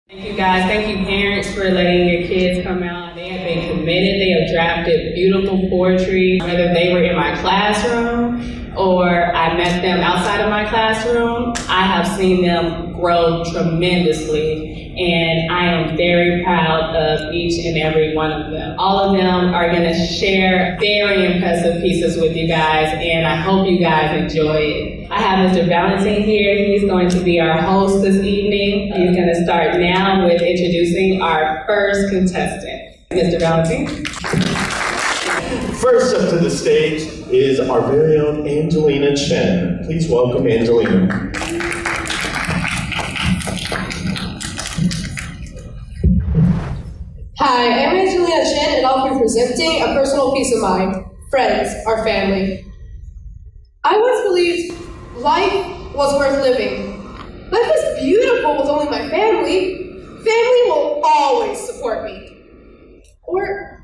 Thank you guys, thank you parents for letting your kids come out. They have been committed, they have drafted beautiful poetry, whether they were in my classroom or I met them outside of my classroom. I have seen them grow tremendously, and I am very proud of each and every one of them. All of them are gonna share very impressive pieces with you guys, and I hope you guys enjoy it. I have Mr. Valentin here. He's going to be our host this evening. He's gonna start now with introducing our first contestant. Mr. Valentin. First up to the stage is our very own Angelina Chen. Please welcome Angelina. Hi, I'm Angelina Chen, and I'll be presenting a personal piece of mine, Friends Are Family. I once believed life was worth living. Life was beautiful with only my family. Family will always support me. Or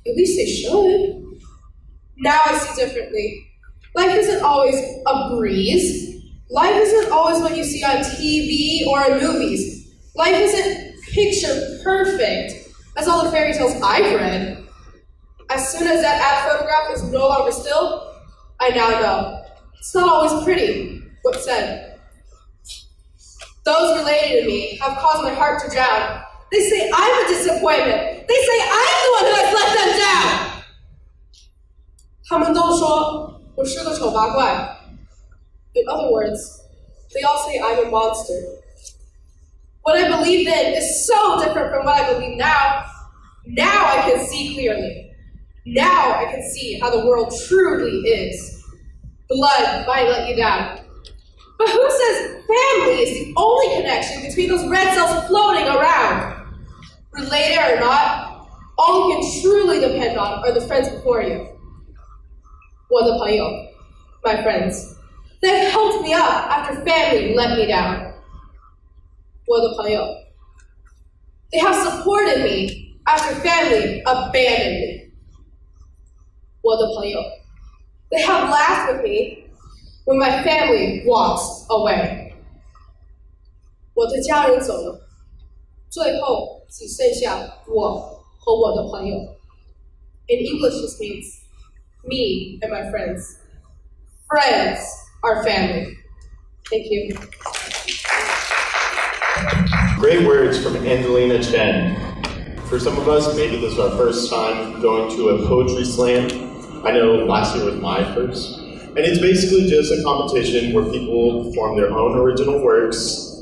at least they should. Now I see differently. Life isn't always a breeze. Life isn't always what you see on TV or in movies. Life isn't picture perfect, as all the fairy tales I've read. As soon as that ad photograph is no longer still, I now know. It's not always pretty, what's said. Those related to me have caused my heart to drown. They say I'm a disappointment. They say I'm the one who has let them down. 他们都说我是个丑八怪. In other words, they all say I'm a monster. What I believed then is so different from what I believe now. Now I can see clearly. Now I can see how the world truly is. Blood might let you down. But who says family is the only connection between those red cells floating around? Related or not, all you can truly depend on are the friends before you. 我的朋友, my friends. They've helped me up after family let me down. 我的朋友. They have supported me after family abandoned me. 我的朋友. They have laughed with me when my family walks away. 我的家人走了，最后只剩下我和我的朋友。In English, this means me and my friends. Friends are family. Thank you. Great words from Angelina Chen. For some of us, maybe this is our first time going to a poetry slam. I know last year was my first. And it's basically just a competition where people perform their own original works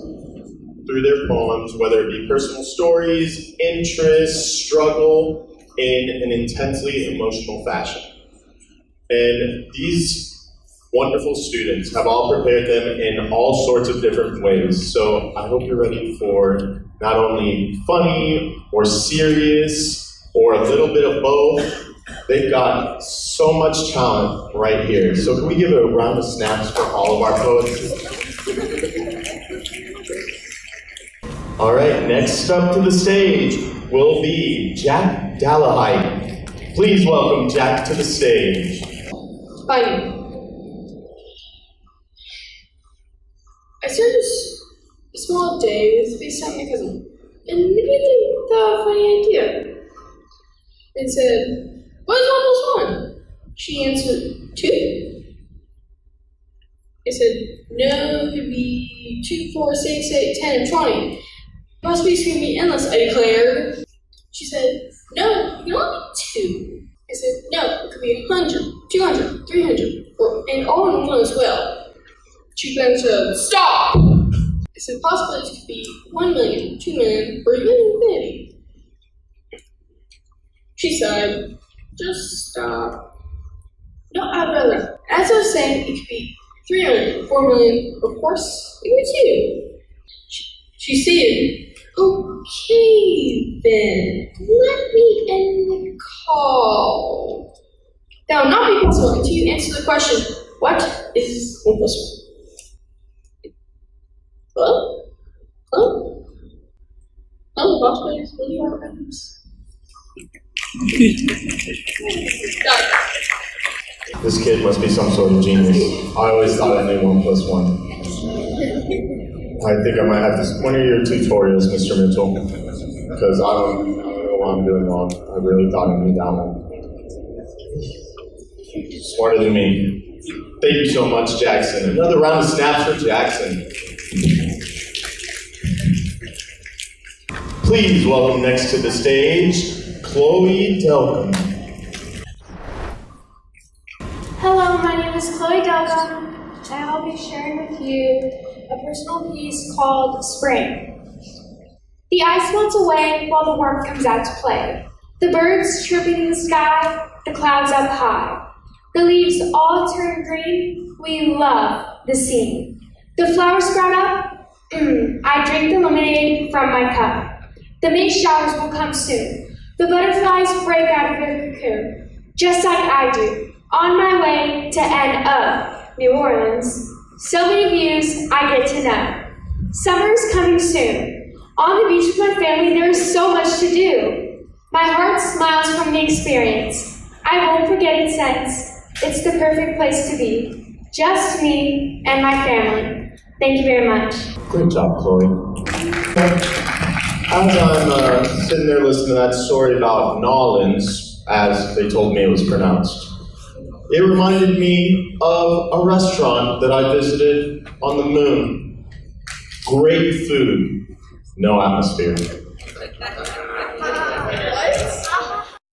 through their poems, whether it be personal stories, interests, struggle, in an intensely emotional fashion. And these wonderful students have all prepared them in all sorts of different ways. So I hope you're ready for not only funny or serious or a little bit of both. They've got so much talent right here. So can we give a round of snaps for all of our poets? All right, next up to the stage will be Jack Dallahite. Please welcome Jack to the stage. Hi. I started a small day with FaceTime my cousin, and immediately thought of a funny idea. And said, "What is 1 plus 1?" She answered, 2. I said, "No, it could be 2, 4, 6, 8, 10, and 20. Possibilities can be endless," I declared. She said, "No, it can only be 2. I said, "No, it could be 100, 200, 300, and all in one as well." She then said, "Stop!" I said, "Possibilities could be 1 million, 2 million, or even infinity." She said, "Just stop." "No, I'd rather." As I was saying, it could be 3 million, 4 million, of course, it could be 2. She said, "Okay then, let me end the call." That will not be possible until you answer the question, what is 1 plus 1? Hello? Hello? Hello, boss ladies, will you have friends? This kid must be some sort of genius. I always thought I knew 1 plus 1. I think I might have to. When are your tutorials, Mr. Mitchell? Because I don't know what I'm doing wrong. I really thought I knew that one. Smarter than me. Thank you so much, Jackson. Another round of snaps for Jackson. Please welcome next to the stage, Chloe Delcom. Hello, my name is Chloe Delcom, and I'll be sharing with you a personal piece called Spring. The ice melts away while the warmth comes out to play. The birds chirping in the sky, the clouds up high. The leaves all turn green, we love the scene. The flowers sprout up, I drink the lemonade from my cup. The May showers will come soon. The butterflies break out of their cocoon, just like I do, on my way to N.O., New Orleans. So many views I get to know. Summer is coming soon. On the beach with my family, there is so much to do. My heart smiles from the experience. I won't forget it since it's the perfect place to be. Just me and my family. Thank you very much. Great job, Chloe. As I'm sitting there listening to that story about Nolans, as they told me it was pronounced, it reminded me of a restaurant that I visited on the moon. Great food, no atmosphere.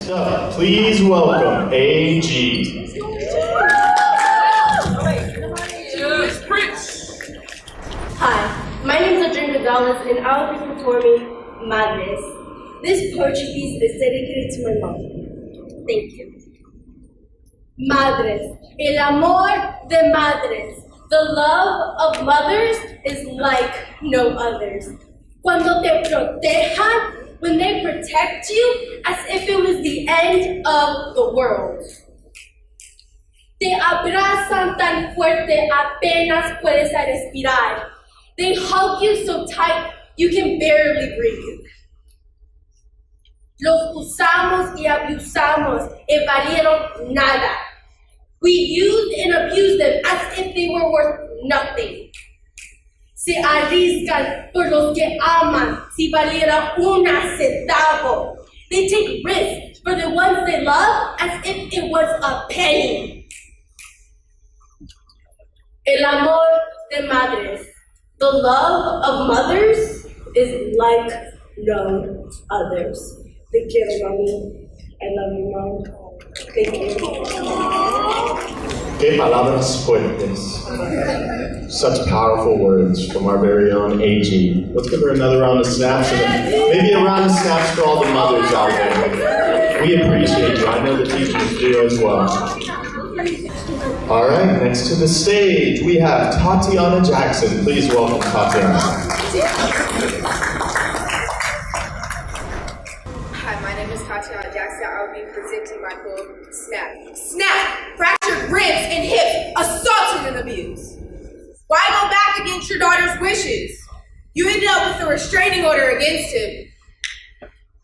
So, please welcome AG. Hi, my name is Adrian Gonzalez, and I will be performing Madres. This poetry piece is dedicated to my mom. Thank you. Madres, el amor de madres. The love of mothers is like no others. Cuando te protejan, when they protect you, as if it was the end of the world. Te abrazan tan fuerte, apenas puedes respirar. They hug you so tight, you can barely breathe. Los usamos y abusamos, y valieron nada. We used and abused them as if they were worth nothing. Se arriesgan por los que aman, si valiera una centavo. They take risks for the ones they love as if it was a penny. El amor de madres. The love of mothers is like no others. Te quiero, mami. I love you, mom. Thank you. Que palabras fuertes. Such powerful words from our very own AG. Let's give her another round of snaps, and maybe a round of snaps for all the mothers out there. We appreciate you. I know the teachers do as well. All right, next to the stage, we have Tatiana Jackson. Please welcome Tatiana. Hi, my name is Tatiana Jackson. I will be presenting my poem, Snap. Snap! Fractured ribs and hips, assaulted and abused. Why go back against your daughter's wishes? You ended up with a restraining order against him.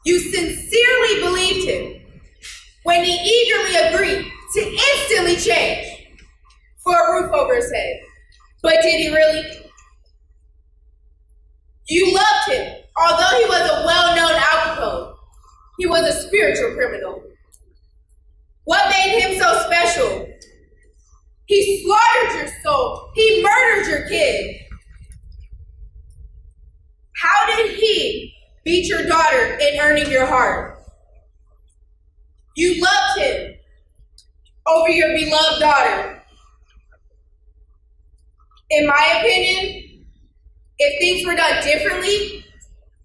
You sincerely believed him when he eagerly agreed to instantly change for a roof over his head. But did he really? You loved him, although he was a well-known alcoholic. He was a spiritual criminal. What made him so special? He slaughtered your soul. He murdered your kid. How did he beat your daughter in earning your heart? You loved him over your beloved daughter. In my opinion, if things were done differently,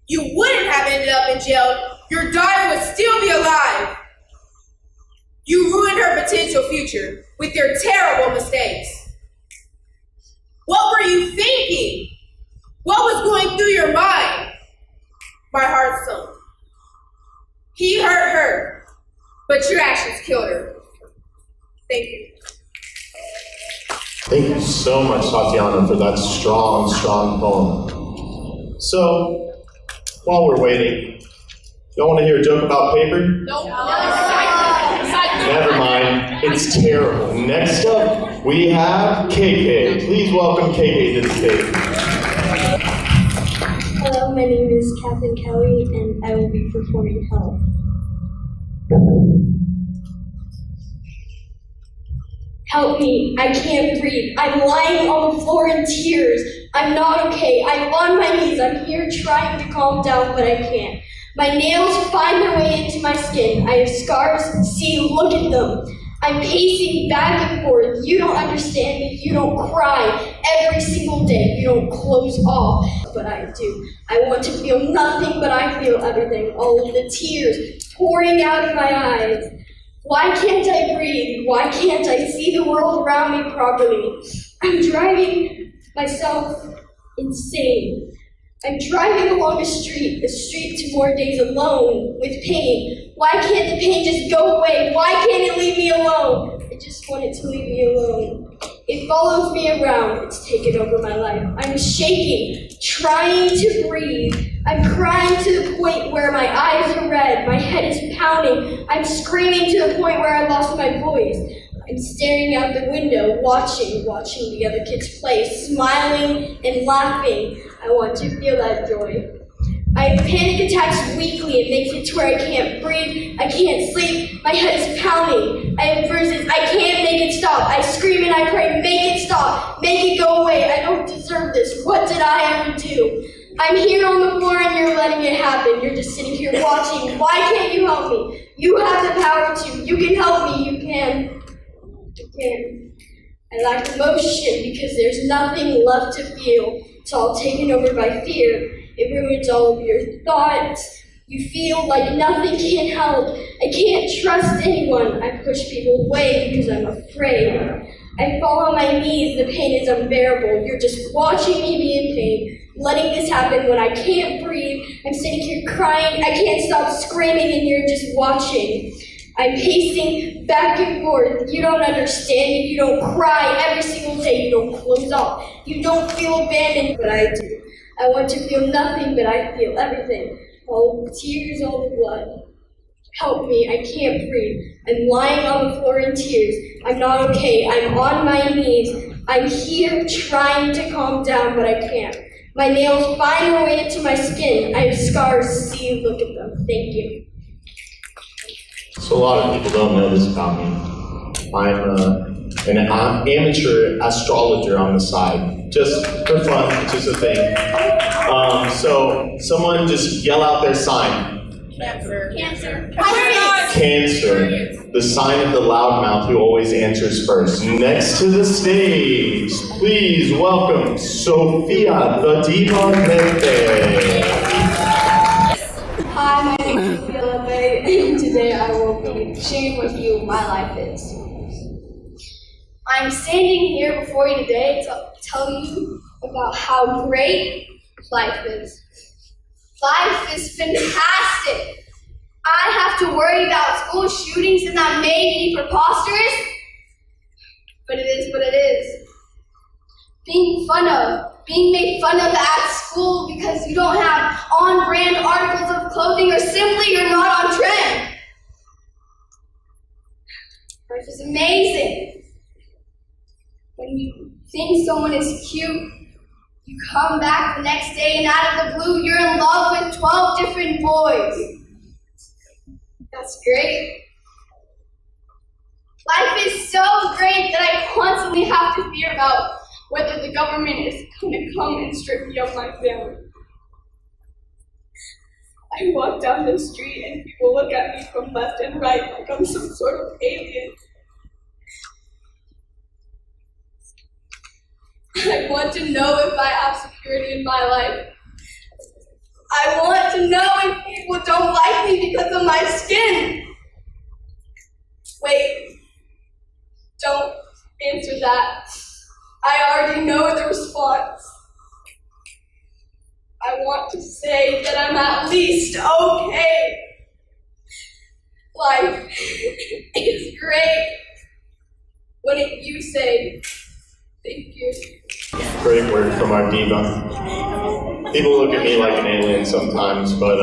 you wouldn't have ended up in jail. Your daughter would still be alive. You ruined her potential future with your terrible mistakes. What were you thinking? What was going through your mind? My heart sunk. He hurt her, but your actions killed her. Thank you. Thank you so much, Tatiana, for that strong, strong poem. So, while we're waiting, y'all want to hear a joke about paper? Nope. Never mind, it's terrible. Next up, we have KK. Please welcome KK to the stage. Hello, my name is Catherine Kelly, and I will be performing Help. Help me, I can't breathe. I'm lying on the floor in tears. I'm not okay. I'm on my knees. I'm here trying to calm down, but I can't. My nails find their way into my skin. I have scars. See, look at them. I'm pacing back and forth. You don't understand me. You don't cry every single day. You don't close off, but I do. I want to feel nothing, but I feel everything. All of the tears pouring out of my eyes. Why can't I breathe? Why can't I see the world around me properly? I'm driving myself insane. I'm driving along a street to more days alone with pain. Why can't the pain just go away? Why can't it leave me alone? I just want it to leave me alone. It follows me around. It's taken over my life. I'm shaking, trying to breathe. I'm crying to the point where my eyes are red. My head is pounding. I'm screaming to the point where I lost my voice. I'm staring out the window, watching the other kids play, smiling and laughing. I want to feel that joy. I have panic attacks weekly. It makes it to where I can't breathe, I can't sleep, my head is pounding. I have bruises, I can't make it stop. I scream and I pray, make it stop, make it go away. I don't deserve this. What did I ever do? I'm here on the floor and you're letting it happen. You're just sitting here watching. Why can't you help me? You have the power to. You can help me. You can. I lack emotion because there's nothing left to feel. It's all taken over by fear. It ruins all of your thoughts. You feel like nothing can help. I can't trust anyone. I push people away because I'm afraid. I fall on my knees. The pain is unbearable. You're just watching me be in pain, letting this happen when I can't breathe. I'm sitting here crying. I can't stop screaming and you're just watching. I'm pacing back and forth. You don't understand me. You don't cry every single day. You don't close off. You don't feel abandoned, but I do. I want to feel nothing, but I feel everything. All the tears, all the blood. Help me, I can't breathe. I'm lying on the floor in tears. I'm not okay. I'm on my knees. I'm here trying to calm down, but I can't. My nails find their way into my skin. I have scars. See, look at them. Thank you. So a lot of people don't know this about me. I'm an amateur astrologer on the side, just for fun, it's just a thing. So someone just yell out their sign. Cancer. Cancer, the sign of the loudmouth who always answers first. Next to the stage, please welcome Sophia the Diva Verde. Hi, my name is Buil, and today I will be sharing with you what my life is. I'm standing here before you today to tell you about how great life is. Life is fantastic. I have to worry about school shootings and that may be preposterous, but it is what it is. Being made fun of at school because you don't have on-brand articles of clothing or simply you're not on trend. Life is amazing. When you think someone is cute, you come back the next day and out of the blue, you're in love with 12 different boys. That's great. Life is so great that I constantly have to fear about whether the government is going to come and strip me of my family. I walk down the street and people look at me from left and right like I'm some sort of alien. I want to know if I have security in my life. I want to know if people don't like me because of my skin. Wait, don't answer that. I already know the response. I want to say that I'm at least okay. Life is great when you say thank you. Great word from our diva. People look at me like an alien sometimes, but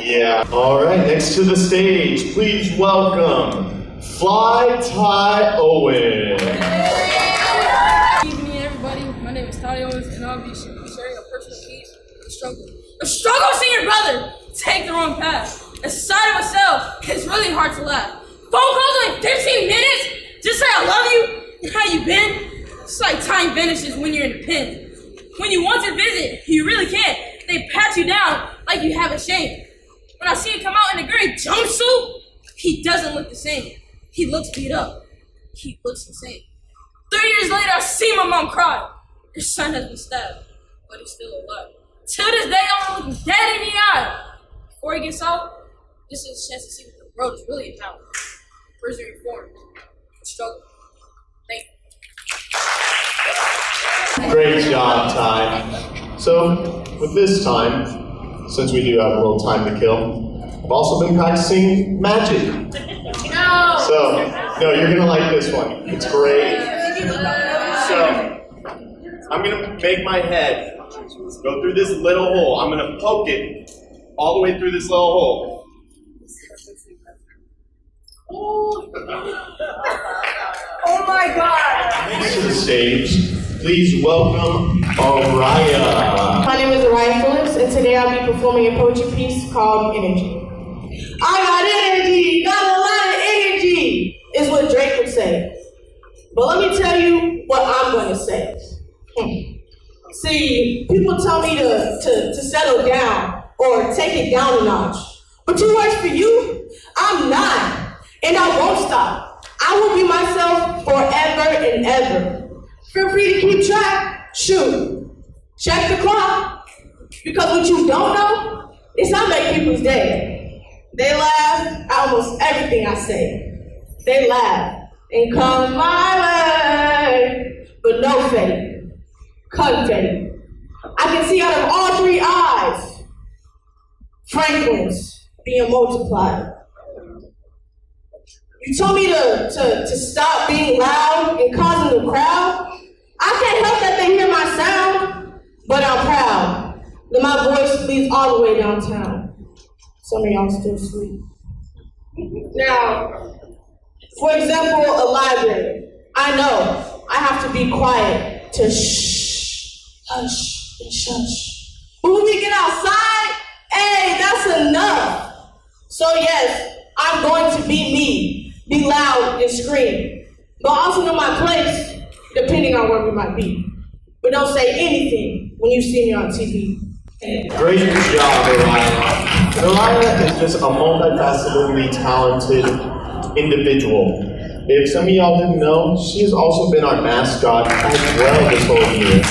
yeah. All right, next to the stage, please welcome Fly Ty Owen. Good evening, everybody. My My name is Tadios, and I'll be sharing a personal piece, The Struggle. The struggle of seeing your brother take the wrong path. Inside of myself, it's really hard to laugh. Phone calls in like 15 minutes, just say I love you, and how you been? It's like time vanishes when you're in the pen. When you want to visit, you really can't. They pat you down like you have a shame. When I see him come out in a gray jumpsuit, he doesn't look the same. He looks beat up. He looks the same. 3 years later, I see my mom cry. Her son has been stabbed, but he's still alive. To this day, I'm looking dead in the eye. Before he gets out, this is a chance to see what the world is really about. Prison reform, struggle. Thank you. Great job, Ty. So, with this time, since we do have a little time to kill, I've also been practicing magic. No! So, no, you're gonna like this one. It's great. So, I'm gonna make my head go through this little hole. I'm gonna poke it all the way through this little hole. Oh my God! Next to the stage, please welcome Araya. My name is Araya Phillips, and today I'll be performing a poetry piece called Energy. I got energy, got a lot of energy, is what Drake would say. But let me tell you what I'm going to say. See, people tell me to settle down or take it down a notch. But too much for you? I'm not, and I won't stop. I will be myself forever and ever. Feel free to keep track. Shoot. Check the clock. Because what you don't know is I make people's day. They laugh at almost everything I say. They laugh and come my way. But no fate. Confetti. I can see out of all three eyes. Franklin's being multiplied. You told me to stop being loud and causing the crowd. I can't help that they hear my sound, but I'm proud that my voice leads all the way downtown. Some of y'all still sleep. Now, for example, a library. I know I have to be quiet to shh, hush, and shush. But when we get outside, hey, that's enough. So yes, I'm going to be me, be loud and scream, but also know my place, depending on where we might be. But don't say anything when you see me on TV. Great job, Araya. Araya is just a multifacetedly talented individual. If some of y'all didn't know, she has also been our mascot as well this whole year.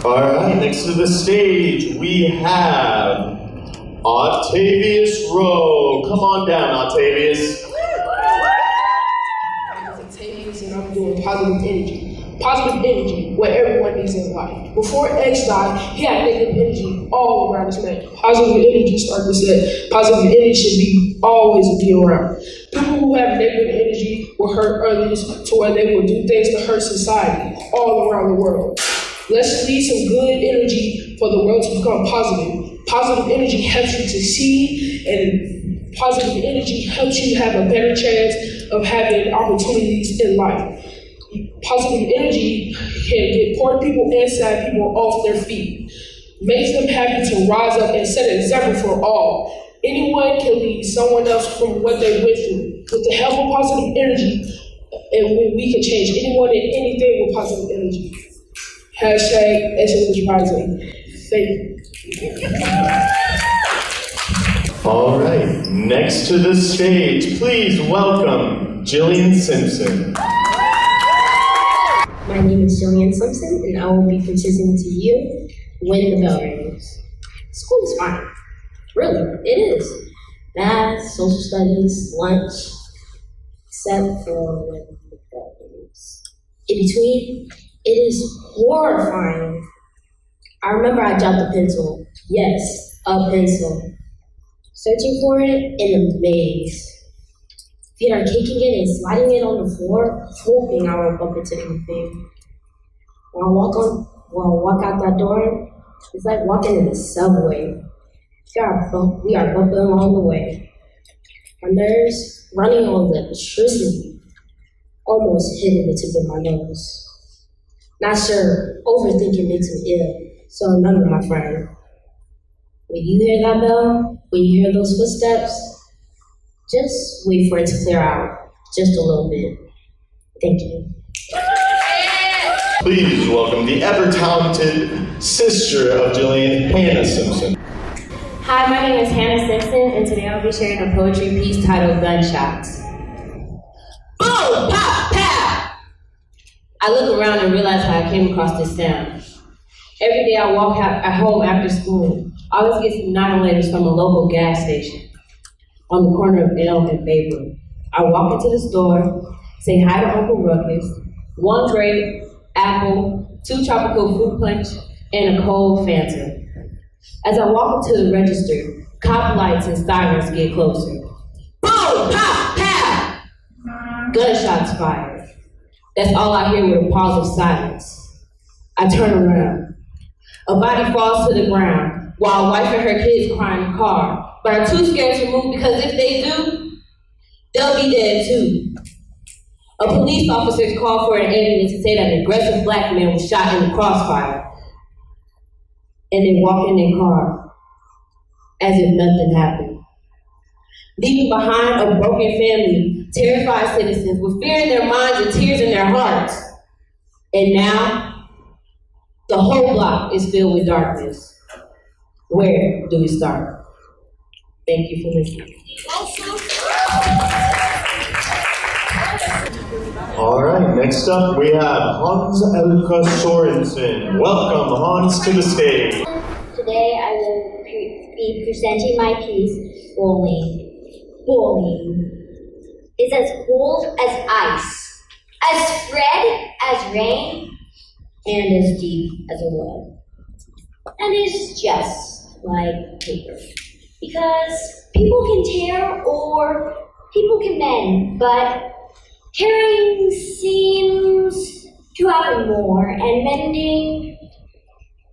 All right, next to the stage, we have Octavius Rowe. Come on down, Octavius. Octavius, and I'm doing positive energy. Positive energy, what everyone needs in life. Before X died, he had negative energy all around his neck. Positive energy started to say, positive energy should be always be around. People who have negative energy will hurt others to where they will do things to hurt society all around the world. Let's leave some good energy for the world to become positive. Positive energy helps you to see, and positive energy helps you have a better chance of having opportunities in life. Positive energy can get poor people and sad people off their feet. Makes them happy to rise up and set an example for all. Anyone can lead someone else from what they went through. With the help of positive energy, and we can change anyone and anything with positive energy. Hashtag Excellence Rising. Thank you. All right, next to the stage, please welcome Jillian Simpson. My name is Jillian Simpson, and I will be presenting to you When the Bell Rings. School is fine. Really, it is. Math, social studies, lunch, except for when the bell rings. In between, it is horrifying. I remember I dropped a pencil. Yes, a pencil. Searching for it in a maze. Feet are kicking it and sliding it on the floor, hoping I won't bump into anything. When I walk out that door, it's like walking in the subway. We are bumping along the way. My nerves running on the electricity, almost hitting the tip of my nose. Not sure, overthinking makes him ill. So remember, my friend, when you hear that bell, when you hear those footsteps, just wait for it to clear out just a little bit. Thank you. Please welcome the ever-talented sister of Jillian, Hannah Simpson. Hi, my name is Hannah Simpson, and today I'll be sharing a poetry piece titled Gunshots. Boom, pop, pow! I look around and realize how I came across this sound. Every day I walk at home after school, I always get some 911s from a local gas station on the corner of Elm and Faber. I walk into the store, say hi to Uncle Ruckus, 1 grape, apple, 2 tropical fruit punch, and a cold Fanta. As I walk into the register, cop lights and sirens get closer. Boom, pop, pow! Gunshots fired. That's all I hear with a pause of silence. I turn around. A body falls to the ground, while a wife and her kids cry in the car, but are too scared to move because if they do, they'll be dead too. A police officer called for an ambulance to say that an aggressive black man was shot in the crossfire. And they walk in their car, as if nothing happened. Leaving behind a broken family, terrified citizens with fear in their minds and tears in their hearts. And now, the whole block is filled with darkness. Where do we start? Thank you for listening. All right, next up we have Hans Elka Sorensen. Welcome, Hans, to the stage. Today I will be presenting my piece, Bullying. Bullying is as cold as ice, as spread as rain, and as deep as a well. And it is just like paper. Because people can tear or people can mend, but tearing seems to happen more, and mending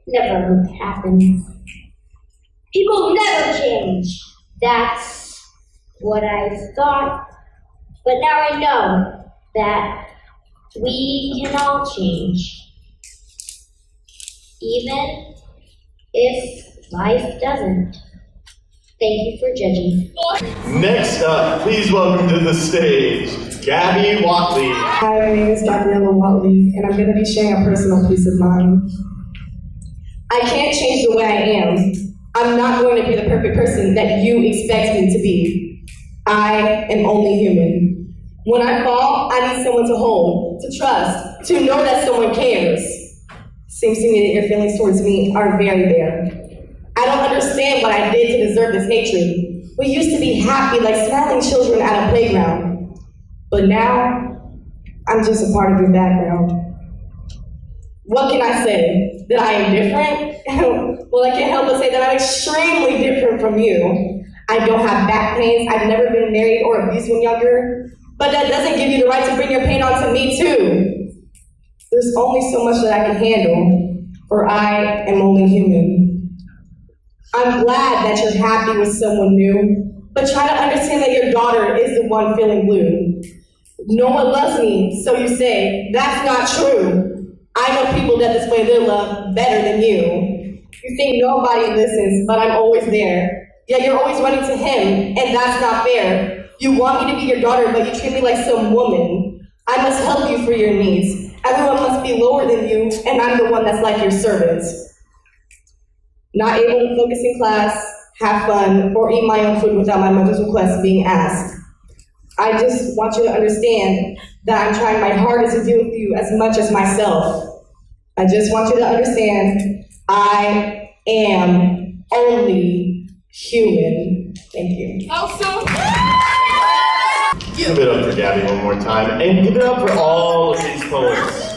never happens. People never change. That's what I thought. But now I know that we can all change. Even if life doesn't. Thank you for judging. Next up, please welcome to the stage, Gabby Watley. Hi, my name is Gabriella Watley, and I'm going to be sharing a personal piece of mine. I can't change the way I am. I'm not going to be the perfect person that you expect me to be. I am only human. When I fall, I need someone to hold, to trust, to know that someone cares. Seems to me that your feelings towards me are very bare. I don't understand what I did to deserve this hatred. We used to be happy like smiling children at a playground. But now, I'm just a part of your background. What can I say? That I am different? Well, I can't help but say that I'm extremely different from you. I don't have back pains, I've never been married or abused when younger, but that doesn't give you the right to bring your pain onto me too. There's only so much that I can handle, for I am only human. I'm glad that you're happy with someone new, but try to understand that your daughter is the one feeling blue. No one loves me, so you say. That's not true. I know people that display their love better than you. You think nobody listens, but I'm always there. Yet you're always running to him, and that's not fair. You want me to be your daughter, but you treat me like some woman. I must help you for your needs. Everyone must be lower than you, and I'm the one that's like your servant. Not able to focus in class, have fun, or eat my own food without my mother's request being asked. I just want you to understand that I'm trying my hardest to deal with you as much as myself. I just want you to understand I am only human. Thank you. Give it up for Gabby one more time, and give it up for all of these poets.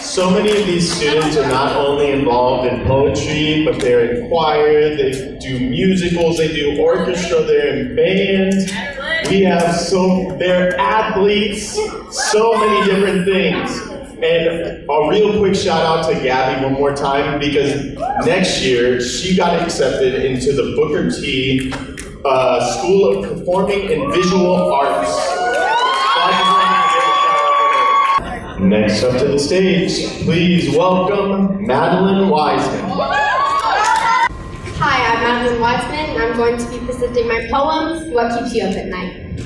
So many of these students are not only involved in poetry, but they're in choir, they do musicals, they do orchestra, they're in bands. They're athletes, so many different things. And a real quick shout out to Gabby one more time, because next year she got accepted into the Booker T School of Performing and Visual Arts. Next up to the stage, please welcome Madeline Wiseman. Hi, I'm Madeline Wiseman, and I'm going to be presenting my poem, What Keeps You Up at Night.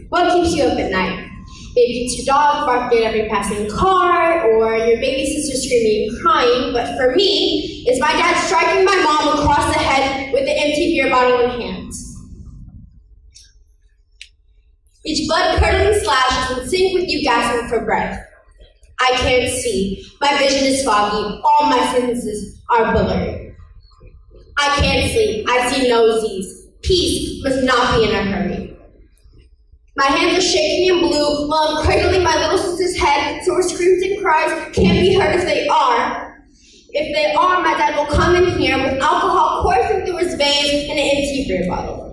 What keeps you up at night? Maybe it's your dog barking at every passing car, or your baby sister screaming and crying, but for me, it's my dad striking my mom across the head with an empty beer bottle in hand. Each blood-curdling slash is in sync with you gasping for breath. I can't see. My vision is foggy. All my senses are blurry. I can't sleep. I see nosies. Peace must not be in a hurry. My hands are shaking and blue while I'm cradling my little sister's head, so her screams and cries can't be heard if they are. If they are, my dad will come in here with alcohol coursing through his veins and an empty beer bottle.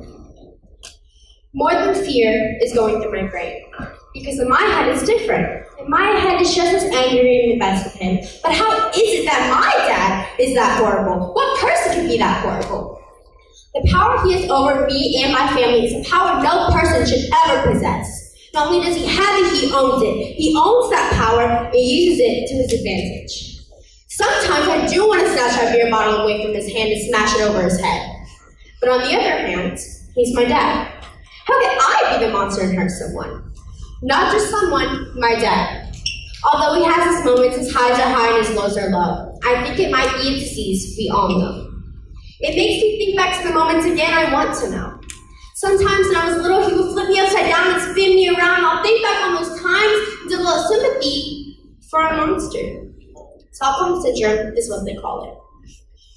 More than fear is going through my brain, because in my head it's different. In my head it's just as angry and the best of him. But how is it that my dad is that horrible? What person can be that horrible? The power he has over me and my family is a power no person should ever possess. Not only does he have it, he owns it. He owns that power and uses it to his advantage. Sometimes I do want to snatch that beer bottle away from his hand and smash it over his head. But on the other hand, he's my dad. How can I be the monster and hurt someone? Not just someone, my dad. Although he has his moments, his highs are high and his lows are low. I think it might be a disease we all know. It makes me think back to the moments again I want to know. Sometimes when I was little, he would flip me upside down and spin me around. I'll think back on those times and develop sympathy for a monster. Stockholm Syndrome is what they call it.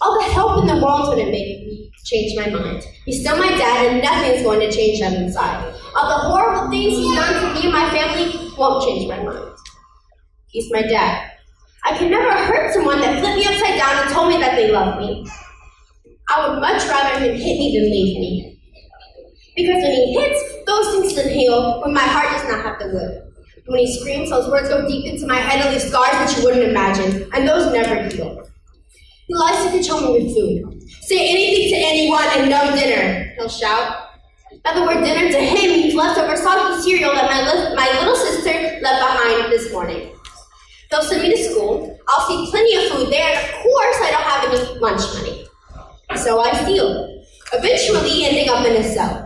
All the help in the world wouldn't make me change my mind. He's still my dad and nothing's going to change that inside. All the horrible things he's done to me and my family won't change my mind. He's my dad. I could never hurt someone that flipped me upside down and told me that they love me. I would much rather him hit me than leave me. Because when he hits, those things can heal when my heart does not have the will. When he screams, those words go deep into my head and leave scars that you wouldn't imagine, and those never heal. He likes to control me with food. Say anything to anyone and no dinner, he'll shout. By the word dinner to him means leftover soggy cereal that my little sister left behind this morning. They'll send me to school. I'll see plenty of food there, and of course I don't have any lunch money. So I steal, eventually ending up in a cell.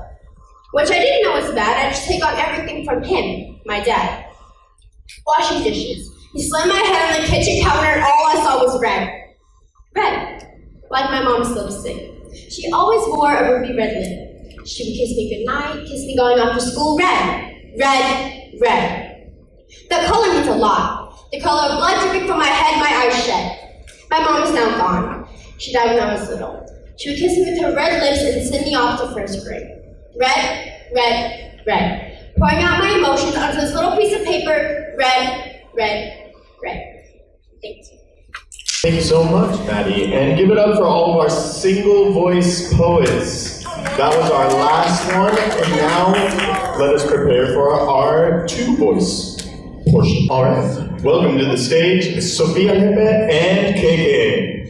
Which I didn't know was bad. I just take on everything from him, my dad. Washing dishes. He slammed my head on the kitchen counter and all I saw was red. Red. Like my mom's lipstick. She always wore a ruby red lip. She would kiss me goodnight, kiss me going off to school. Red. Red. Red. That color means a lot. The color of blood dripping from my head, my eyes shed. My mom is now gone. She died when I was little. She would kiss me with her red lips and send me off to first grade. Red, red, red. Pouring out my emotions onto this little piece of paper. Red, red, red. Thank you. Thank you so much, Maddie. And give it up for all of our single voice poets. That was our last one. And now let us prepare for our two voice portion. All right. Welcome to the stage, Sophia Lepe and KK.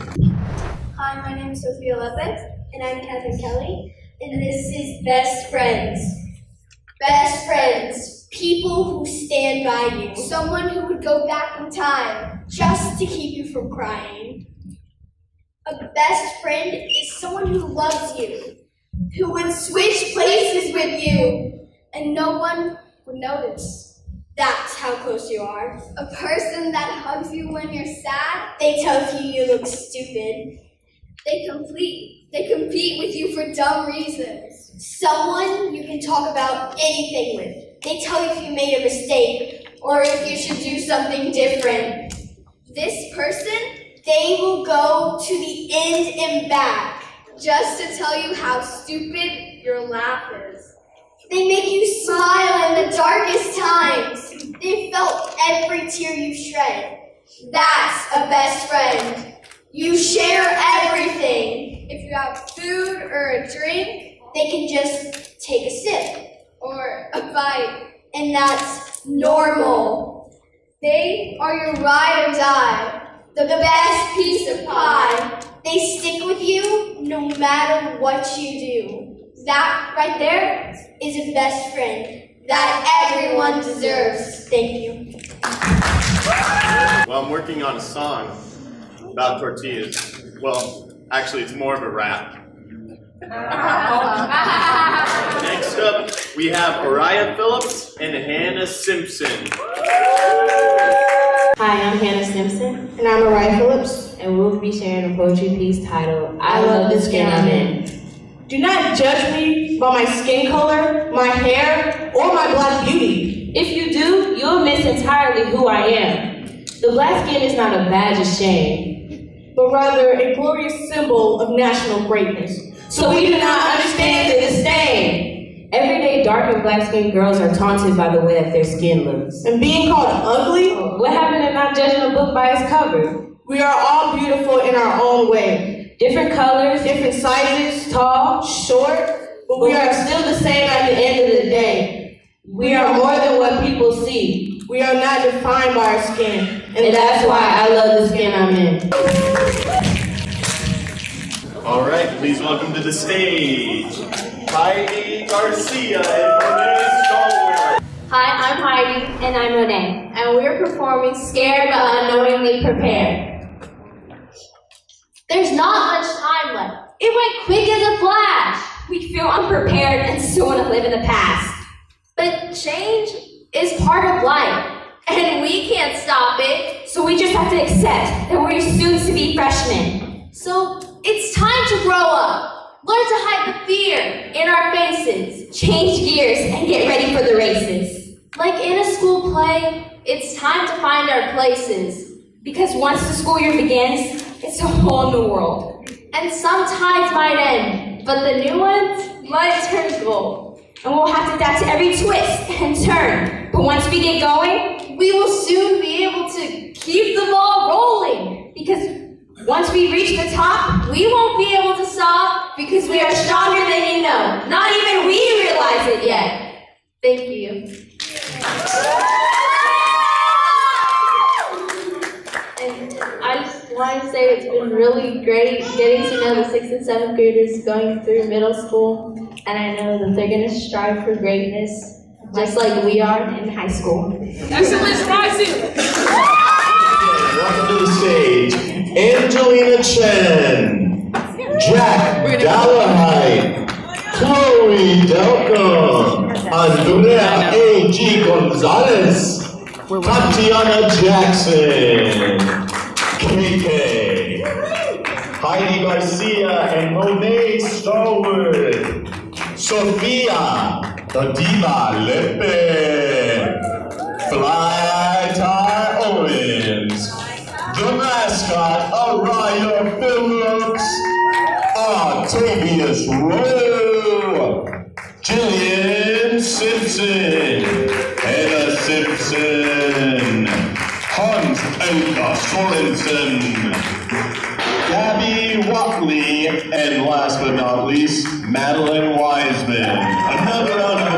Hi, my name is Sophia Lepe, and I'm Catherine Kelly, and this is Best Friends. Best friends, people who stand by you, someone who would go back in time just to keep you from crying. A best friend is someone who loves you, who would switch places with you, and no one would notice. That's how close you are. A person that hugs you when you're sad, they tell you look stupid. They compete with you for dumb reasons. Someone you can talk about anything with. They tell you if you made a mistake or if you should do something different. This person, they will go to the end and back just to tell you how stupid your laugh is. They make you smile in the darkest times. They felt every tear you shed. That's a best friend. You share everything. If you have food or a drink, they can just take a sip or a bite, and that's normal. They are your ride or die, the best piece of pie. They stick with you no matter what you do. That right there is a best friend that everyone deserves. Thank you. Well, I'm working on a song about tortillas. Well, actually, it's more of a rap. Next up, we have Araya Phillips and Hannah Simpson. Hi, I'm Hannah Simpson. And I'm Araya Phillips. And we'll be sharing a poetry piece titled, I Love the Skin I'm In. Do not judge me by my skin color, my hair, or my black beauty. If you do, you'll miss entirely who I am. The black skin is not a badge of shame, but rather a glorious symbol of national greatness. So we do not understand the disdain. Every day, dark and black-skinned girls are taunted by the way that their skin looks. And being called ugly? What happened to not judging a book by its cover? We are all beautiful in our own way. Different colors, different sizes, tall, short, but we are still the same at the end of the day. We are more than what people see. We are not defined by our skin. And that's why I love the skin I'm in. All right, please welcome to the stage, Heidi Garcia and Monet Stallworth. Hi, I'm Heidi. And I'm Monet. And we're performing Scared but Unknowingly Prepared. There's not much time left. It went quick as a flash. We feel unprepared and still want to live in the past. But change is part of life. And we can't stop it. So we just have to accept that we're soon-to-be freshmen. So it's time to grow up. Learn to hide the fear in our faces. Change gears and get ready for the races. Like in a school play, it's time to find our places. Because once the school year begins, it's a whole new world. And some tides might end, but the new ones might turn gold. And we'll have to adapt to every twist and turn. But once we get going, we will soon be able to keep the ball rolling. Because once we reach the top, we won't be able to stop because we are stronger than you know. Not even we realize it yet. Thank you. And I just want to say it's been really great getting to know the 6th and 7th graders going through middle school. And I know that they're going to strive for greatness, just like we are in high school. Excellence rising! Welcome to the stage, Angelina Chen, Jack Dallahide, Chloe Delcom, Andrea A.G. Gonzalez, Tatiana Jackson, KK, Heidi Garcia and Monet Stallworth, Sophia Diva Lepe, Fly Tie Owens, the mascot Araya Phillips, Octavius Rowe, Jillian Simpson, Hannah Simpson, Hans Elka Sorensen, Gabby Watley, and last but not least, Madeline Wiseman. Another round of